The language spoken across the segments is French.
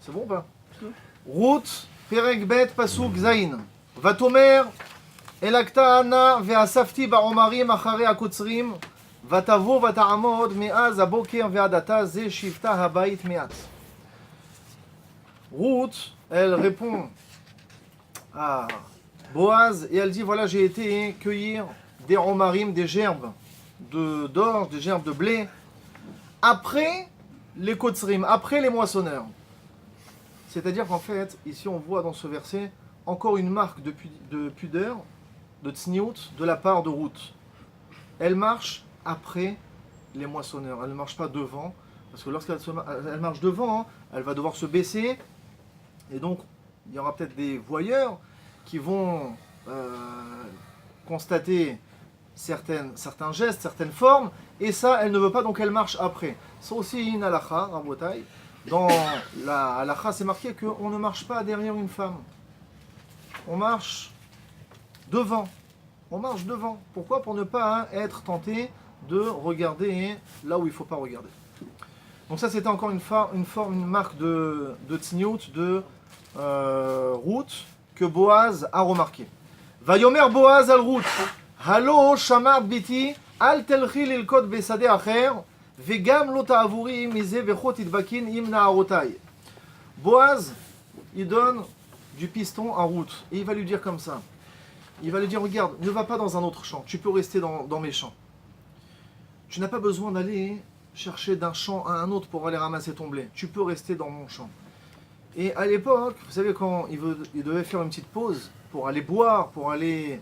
C'est bon ou pas? Ruth, Perek Bet, Pasuk, Zain. Vatomer, Elakta Anna, Ve'asafti ba'omarim, achare akotzrim, Vatavo, Vata'amod, Me'az, Aboker, Ve'adata, Ze, Shivta, Habayit, Me'at. Ruth, elle répond à Boaz et elle dit voilà, j'ai été cueillir des romarim, des gerbes d'orge, des gerbes de blé, après les kotzrim, après les moissonneurs. C'est-à-dire qu'en fait, ici on voit dans ce verset encore une marque de pudeur, de tsniout, de la part de Ruth. Elle marche après les moissonneurs, elle ne marche pas devant, parce que lorsqu'elle marche devant, elle va devoir se baisser, et donc il y aura peut-être des voyeurs qui vont constater certains gestes, certaines formes, et ça, elle ne veut pas, donc elle marche après. C'est aussi une halakha, rabotai. Dans la halakha, c'est marqué qu'on ne marche pas derrière une femme. On marche devant. On marche devant. Pourquoi? Pour ne pas être tenté de regarder là où il ne faut pas regarder. Donc ça, c'était encore une marque de tsniout, de Ruth, que Boaz a remarqué. Vayomer Boaz al Ruth, Halo shamar biti, al telchi lilkot besade acher, vegam lo ta'avuri mize vechot idbakin im na'arotai. Boaz, il donne du piston à Ruth, et il va lui dire comme ça. Il va lui dire, regarde, ne va pas dans un autre champ, tu peux rester dans mes champs. Tu n'as pas besoin d'aller chercher d'un champ à un autre pour aller ramasser ton blé. Tu peux rester dans mon champ. Et à l'époque, vous savez, quand il devait faire une petite pause pour aller boire, pour aller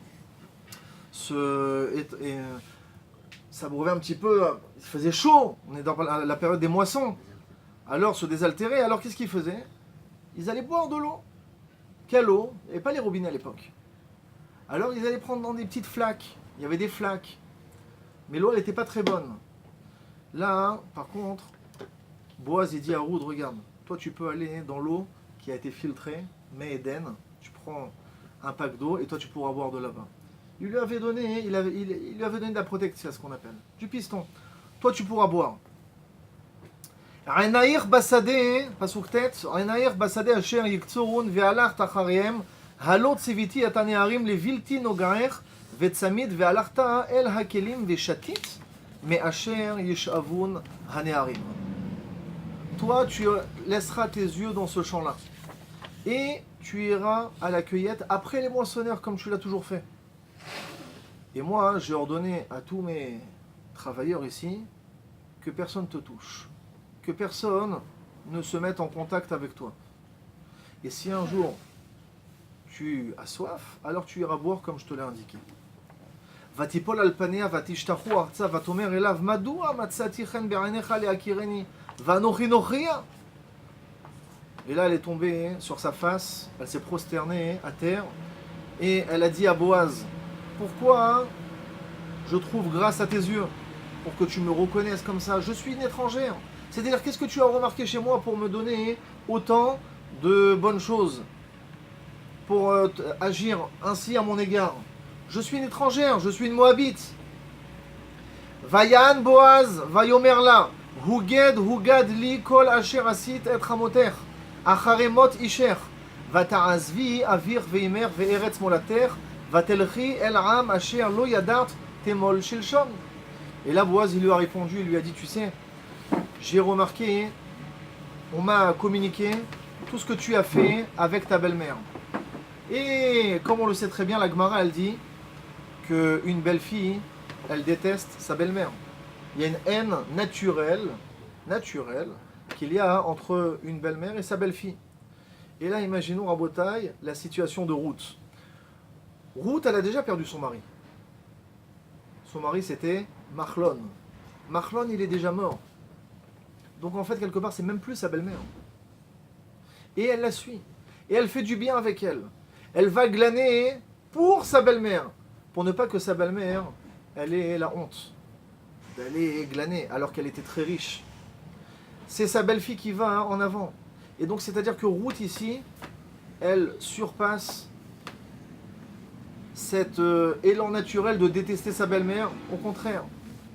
s'abreuver un petit peu, il faisait chaud, on est dans la période des moissons, alors se désaltérer, alors qu'est-ce qu'ils faisaient? Ils allaient boire de l'eau. Quelle eau? Il n'y avait pas les robinets à l'époque. Alors ils allaient prendre dans des petites flaques, il y avait des flaques, mais l'eau elle n'était pas très bonne. Là, par contre, Boaz il dit à Ruth, regarde, toi tu peux aller dans l'eau qui a été filtrée, mais Eden, tu prends un pack d'eau et toi tu pourras boire de là-bas. Il lui avait donné de la protection, c'est ce qu'on appelle, du piston. Toi tu pourras boire. Renaïr Basade, pasuk tet, Renaïr Basade asher yiktzurun ve'alach tachariem, halot tziviti atanearim levilti nogaer ve'tzamid ve'alachta el hakelim ve'shatit me asher yeshavun hanearim. Toi, tu laisseras tes yeux dans ce champ-là. Et tu iras à la cueillette après les moissonneurs, comme tu l'as toujours fait. Et moi, j'ai ordonné à tous mes travailleurs ici que personne ne te touche. Que personne ne se mette en contact avec toi. Et si un jour tu as soif, alors tu iras boire comme je te l'ai indiqué. Vatipol alpanea vatishtachu arza vatomer elav madua matzati chen be'ainecha le'akireni. Et là, elle est tombée sur sa face, elle s'est prosternée à terre, et elle a dit à Boaz, pourquoi je trouve grâce à tes yeux, pour que tu me reconnaisses comme ça, je suis une étrangère. C'est-à-dire, qu'est-ce que tu as remarqué chez moi pour me donner autant de bonnes choses, pour agir ainsi à mon égard? Je suis une étrangère, je suis une Moabite. Vayan Boaz, vayomerla. Huged li kol asher asit et chamoter, acharemot isher, vata'azvi avir veimer ve'eretz molater, vatelchi el am asher lo yadart temol shilshon. Et là, Boaz, il lui a répondu, il lui a dit, tu sais, j'ai remarqué, on m'a communiqué tout ce que tu as fait avec ta belle-mère. Et comme on le sait très bien, la Gemara, elle dit qu'une belle-fille, elle déteste sa belle-mère. Il y a une haine naturelle qu'il y a entre une belle-mère et sa belle-fille. Et là, imaginons, Rabotai, la situation de Ruth. Ruth, elle a déjà perdu son mari. Son mari, c'était Machlon. Machlon, il est déjà mort. Donc en fait, quelque part, c'est même plus sa belle-mère. Et elle la suit. Et elle fait du bien avec elle. Elle va glaner pour sa belle-mère. Pour ne pas que sa belle-mère, elle ait la honte d'aller glaner alors qu'elle était très riche. C'est sa belle-fille qui va en avant. Et donc c'est-à-dire que Ruth ici, elle surpasse cet élan naturel de détester sa belle-mère. Au contraire,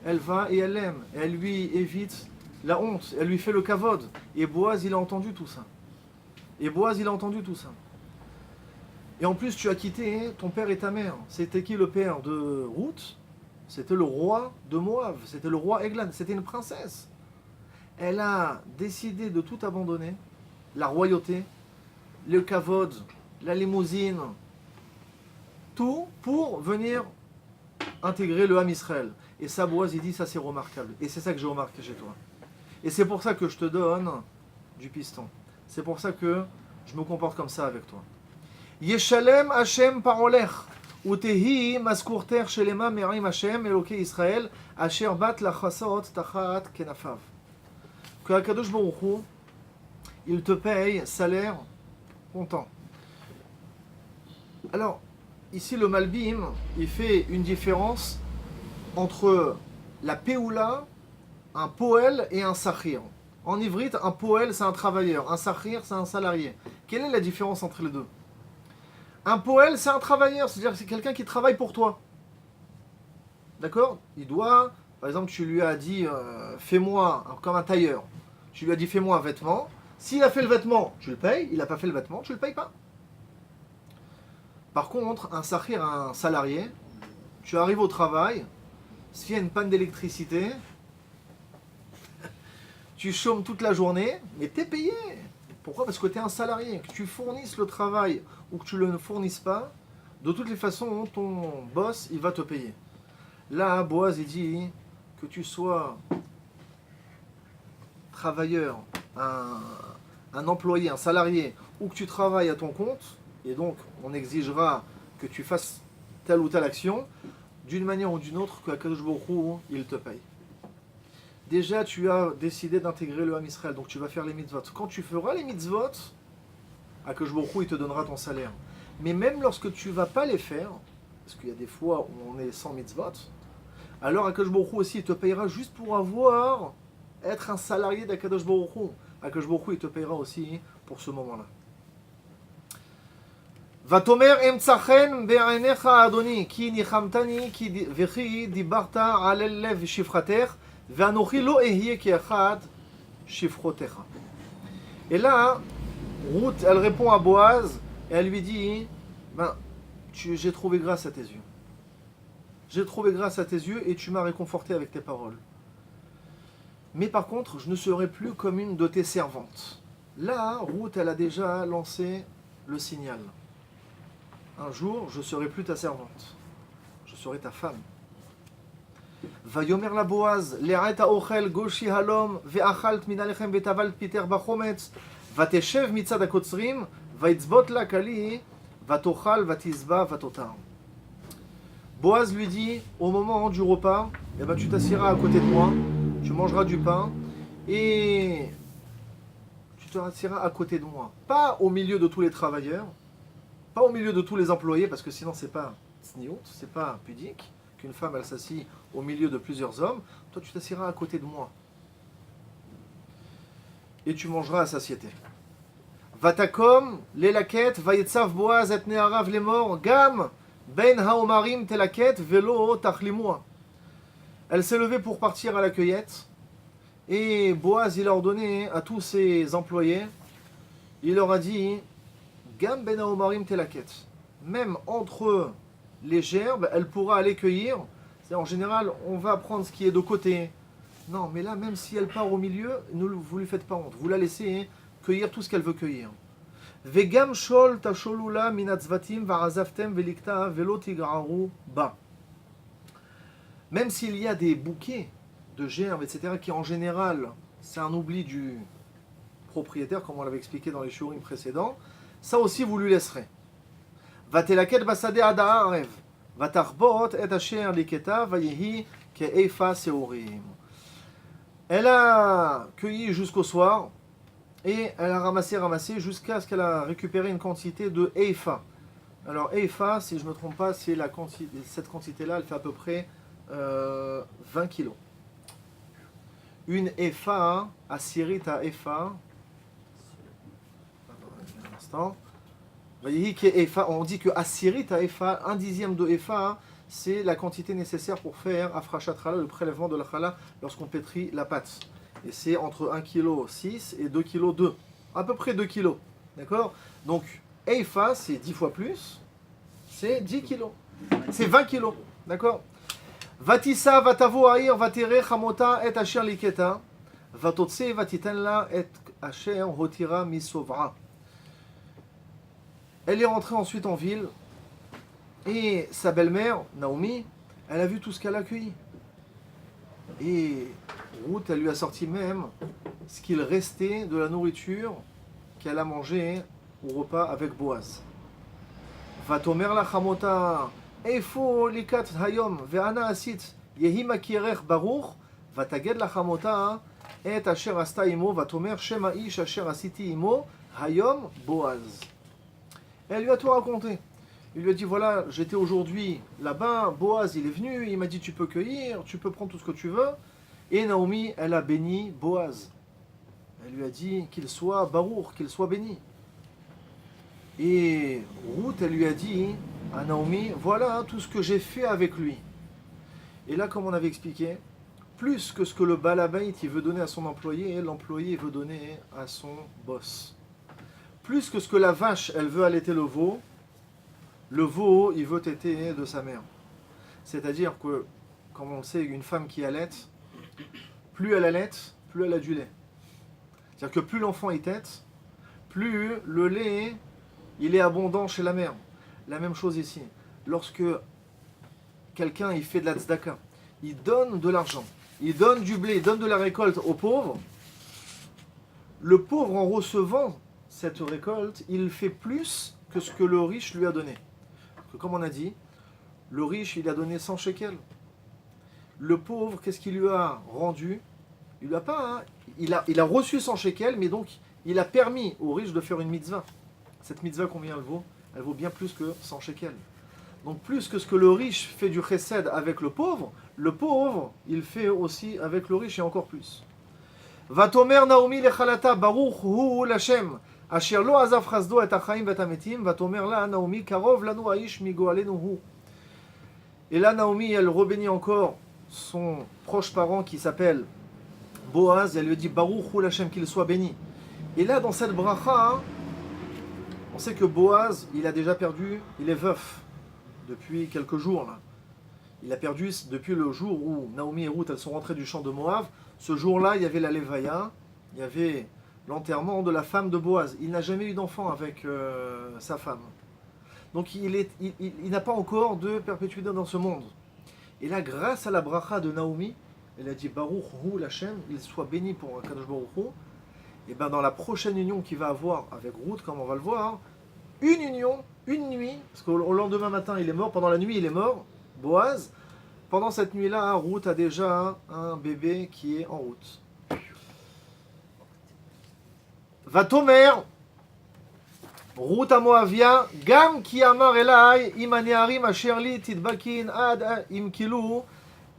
elle va et elle l'aime. Elle lui évite la honte. Elle lui fait le kavod. Et Boaz, il a entendu tout ça. Et Boaz, il a entendu tout ça. Et en plus, tu as quitté ton père et ta mère. C'était qui le père de Ruth? C'était le roi de Moab. C'était le roi Eglan. C'était une princesse. Elle a décidé de tout abandonner. La royauté, le kavod, la limousine, tout pour venir intégrer le Ham Israël. Et ça, Boaz, il dit, ça c'est remarquable. Et c'est ça que j'ai remarqué chez toi. Et c'est pour ça que je te donne du piston. C'est pour ça que je me comporte comme ça avec toi. Yeshalem Hashem parolech, utehi maskurter shelema merim Hashem Elokei Israël, asher bat lachasot tachat kenafav. Que Akadosh Baruch Hu, il te paye salaire content. Alors, ici le Malbim, il fait une différence entre la Péoula, un poël et un sachir. En ivrite, un poël c'est un travailleur, un sachir c'est un salarié. Quelle est la différence entre les deux? Un poël c'est un travailleur, c'est-à-dire que c'est quelqu'un qui travaille pour toi. D'accord? Il doit, par exemple, tu lui as dit fais-moi, comme un tailleur, tu lui as dit fais-moi un vêtement. S'il a fait le vêtement, tu le payes. Il n'a pas fait le vêtement, tu le payes pas. Par contre, un sachir, un salarié, tu arrives au travail, s'il y a une panne d'électricité, tu chômes toute la journée, mais tu es payé. Pourquoi? Parce que tu es un salarié. Que tu fournisses le travail ou que tu ne le fournisses pas, de toutes les façons, ton boss, il va te payer. Là, Boaz, il dit que tu sois travailleur, un employé, un salarié, ou que tu travailles à ton compte, et donc on exigera que tu fasses telle ou telle action, d'une manière ou d'une autre, qu'Akadosh Baruch Hu, il te paye. Déjà, tu as décidé d'intégrer le Ham Israël, donc tu vas faire les mitzvot. Quand tu feras les mitzvot, Akadosh Baruch Hu, il te donnera ton salaire. Mais même lorsque tu ne vas pas les faire, parce qu'il y a des fois où on est sans mitzvot, alors Akadosh Baruch Hu aussi, il te payera juste pour être un salarié d'Akadosh Baruch Hu. Akadosh Baruch Hu, il te payera aussi pour ce moment-là. Vatomer emtsachen be'ainecha Adoni, ki nichamtani vechi dibarta alel lev shifrater, ve'anochi lo ehye ke'achad shifrotecha. Et là, Ruth, elle répond à Boaz, et elle lui dit, j'ai trouvé grâce à tes yeux. J'ai trouvé grâce à tes yeux et tu m'as réconforté avec tes paroles. Mais par contre, je ne serai plus comme une de tes servantes. Là, Ruth, elle a déjà lancé le signal. Un jour, je ne serai plus ta servante. Je serai ta femme. Vayomer la Boaz, le'at ha'ochel goshi halom, ve'achalt min alechem ve'tavalt piter bachometz, vateshev mitzad hakotzrim, va'itzbot la kali, vatochal vatizba vatotar. Boaz lui dit, au moment du repas, tu t'assieras à côté de moi, tu mangeras du pain, et tu t'assieras à côté de moi. Pas au milieu de tous les travailleurs, pas au milieu de tous les employés, parce que sinon c'est pas sniout, c'est pas pudique, qu'une femme elle s'assit au milieu de plusieurs hommes. Toi tu t'assieras à côté de moi. Et tu mangeras à satiété. Vatakom, l'elaket, vayetzav Boaz et ne'arav les morts, gam, ben haomarim telaket, velo tachlimua. Elle s'est levée pour partir à la cueillette. Et Boaz, il a ordonné à tous ses employés, il leur a dit, Gam ben haomarim telaket. Même entre les gerbes, elle pourra aller cueillir. C'est en général, on va prendre ce qui est de côté. Non, mais là, même si elle part au milieu, vous lui faites pas honte. Vous la laissez cueillir tout ce qu'elle veut cueillir. Vegam shol tasholula minatzvatim varazavtem velikta velo tigraru ba. Même s'il y a des bouquets de gerbes, etc., qui en général, c'est un oubli du propriétaire, comme on l'avait expliqué dans les shurim précédents, ça aussi vous lui laisserez. Vatelaket basade adaarev, vatarbot et asher liketa vayehi ke'efa seorim. Elle a cueilli jusqu'au soir, et elle a ramassé jusqu'à ce qu'elle a récupéré une quantité de Eifa. Alors Eifa, si je ne me trompe pas, c'est la quantité, cette quantité-là, elle fait à peu près 20 kilos. Une Eifa, Asirit à Eifa, un instant, on dit que Asirit à Eifa, un dixième de Eifa, c'est la quantité nécessaire pour faire Afrashat Chala, le prélèvement de la Chala, lorsqu'on pétrit la pâte. Et c'est entre 1,6 kg et 2,2 kg. À peu près 2 kg. D'accord? Donc, Eifa, c'est 10 fois plus, c'est 10 kilos. C'est 20 kilos. D'accord? Vatissa, vatavo aïr, vatere, chamota, et asher liketa, vatotse, vatitenla, et asher, hotira, misovra. Elle est rentrée ensuite en ville, et sa belle-mère, Naomi, elle a vu tout ce qu'elle a accueilli. Et Ruth, elle lui a sorti même ce qu'il restait de la nourriture qu'elle a mangé au repas avec Boaz. Vatomer la chamota, Eifo likat hayom, ve'ana asit, yehi makirech baruch, vataged la chamota, et asher asta imo, vatomer shema ish asher asiti imo, hayom Boaz. Elle lui a tout raconté. Il lui a dit, voilà, j'étais aujourd'hui là-bas, Boaz il est venu, il m'a dit tu peux cueillir, tu peux prendre tout ce que tu veux. Et Naomi, elle a béni Boaz. Elle lui a dit qu'il soit Baruch, qu'il soit béni. Et Ruth, elle lui a dit à Naomi, voilà tout ce que j'ai fait avec lui. Et là, comme on avait expliqué, plus que ce que le balabait il veut donner à son employé, l'employé veut donner à son boss. Plus que ce que la vache, elle veut allaiter le veau, il veut téter de sa mère. C'est-à-dire que, comme on le sait, une femme qui allaite, plus elle allaite, plus elle a du lait. C'est-à-dire que plus l'enfant est tète, plus le lait, il est abondant chez la mère. La même chose ici. Lorsque quelqu'un il fait de la tzedaka, il donne de l'argent, il donne du blé, il donne de la récolte aux pauvres, le pauvre en recevant cette récolte, il fait plus que ce que le riche lui a donné. Comme on a dit, le riche, il a donné 100 shekels. Le pauvre, qu'est-ce qu'il lui a rendu? Il lui a pas, hein, il a reçu 100 shekels, mais donc il a permis au riche de faire une mitzvah. Cette mitzvah, combien elle vaut? Elle vaut bien plus que 100 shekels. Donc plus que ce que le riche fait du chesed avec le pauvre, il fait aussi avec le riche et encore plus. Vatomer Naomi lechalata baruch hu l'Hashem. Asher lo azav chasdo et achaim vet hametim, vatomer la Naomi karov lanu aish migoalenu hu. Et là Naomi, elle rebénit encore son proche parent qui s'appelle Boaz, elle lui dit baruch hu l'Hashem, qu'il soit béni. Et là dans cette bracha, on sait que Boaz, il a déjà perdu, il est veuf depuis quelques jours là. Il a perdu depuis le jour où Naomi et Ruth elles sont rentrées du champ de Moab. Ce jour-là, il y avait la Levaya, il y avait l'enterrement de la femme de Boaz. Il n'a jamais eu d'enfant avec sa femme. Donc il n'a pas encore de perpétuité dans ce monde. Et là, grâce à la bracha de Naomi, elle a dit Baruch hu l'Hashem, il soit béni pour Kadosh Baruch Hu. Et bien dans la prochaine union qu'il va avoir avec Ruth, comme on va le voir, une union, une nuit, parce qu'au lendemain matin il est mort, pendant la nuit il est mort, Boaz. Pendant cette nuit-là, Ruth a déjà un bébé qui est en route. Vatomer, Ruth à Moavia, Gam ki amar elai, imanearim asherli tidbakin ad imkilu,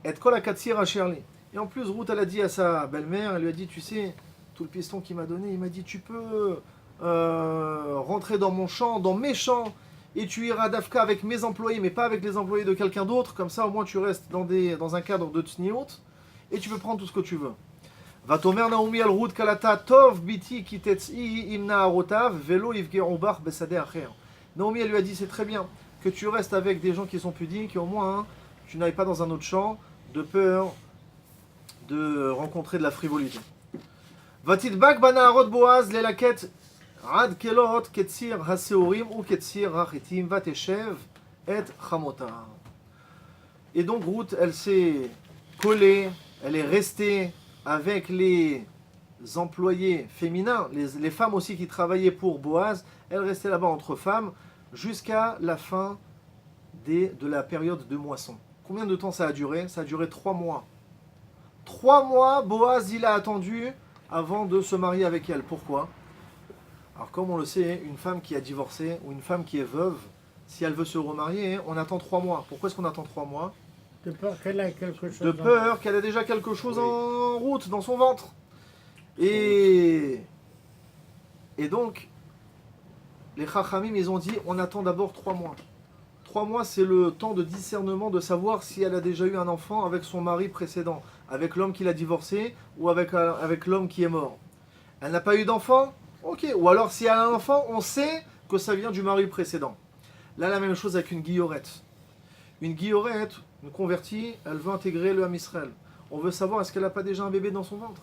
et kol akatsir asherli. Et en plus, Ruth elle a dit à sa belle-mère, elle lui a dit, tu sais, tout le piston qu'il m'a donné, il m'a dit, tu peux rentrer dans mon champ, dans mes champs, et tu iras d'Afka avec mes employés, mais pas avec les employés de quelqu'un d'autre, comme ça au moins tu restes dans un cadre de tsniout, et tu peux prendre tout ce que tu veux. Vatomer Naomi al Ruth kalata tov biti kitetzi imna arotav velo yivge'u bach besade acher. Naomi elle lui a dit c'est très bien que tu restes avec des gens qui sont pudiques et au moins tu n'ailles pas dans un autre champ de peur de rencontrer de la frivolité. Vatidbak banaarot Boaz lelaket Ad kelot ketzir haseorim ou ketzir rachitim vateshev et chamota. Et donc Ruth, elle s'est collée, elle est restée avec les employés féminins, les femmes aussi qui travaillaient pour Boaz. Elle restait là-bas entre femmes jusqu'à la fin de la période de moisson. Combien de temps ça a duré? Ça a duré 3 mois. 3 mois, Boaz, il a attendu avant de se marier avec elle. Pourquoi? Alors comme on le sait, une femme qui a divorcé ou une femme qui est veuve, si elle veut se remarier, on attend 3 mois. Pourquoi est-ce qu'on attend 3 mois? De peur qu'elle ait quelque chose. De peur qu'elle ait déjà quelque chose en route, dans son ventre. Et donc, les Chachamim, ils ont dit, on attend d'abord 3 mois. 3 mois, c'est le temps de discernement de savoir si elle a déjà eu un enfant avec son mari précédent, avec l'homme qui l'a divorcé ou avec l'homme qui est mort. Elle n'a pas eu d'enfant? Ok, ou alors s'il y a un enfant, on sait que ça vient du mari précédent. Là, la même chose avec une guillorette. Une guillorette, une convertie, elle veut intégrer le Ham Israël. On veut savoir est-ce qu'elle n'a pas déjà un bébé dans son ventre.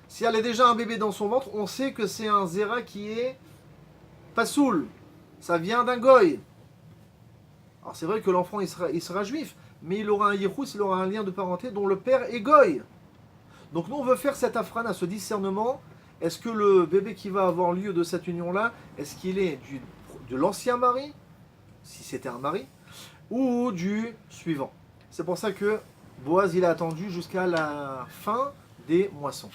Si elle a déjà un bébé dans son ventre, on sait que c'est un zéra qui est pas soul. Ça vient d'un goy. Alors c'est vrai que l'enfant il sera juif, mais il aura un yichus, il aura un lien de parenté dont le père est goy. Donc nous on veut faire cet afrana, ce discernement. Est-ce que le bébé qui va avoir lieu de cette union-là, est-ce qu'il est de l'ancien mari, si c'était un mari, ou du suivant? C'est pour ça que Boaz il a attendu jusqu'à la fin des moissons.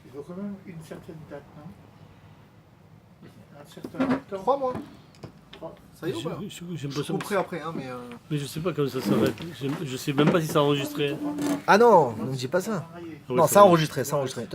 Il faut quand même une certaine date, non? Un certain temps. 3 mois. Trois. Ça y est ou pas? J'ai Je l'impression couperai après, hein, mais... Mais je sais pas quand ça s'arrête. Je sais même pas si ça a enregistré. Ah non, ne me dis pas ça. Marié. Ah ouais, Non, ça ça va. enregistré, ça enregistré.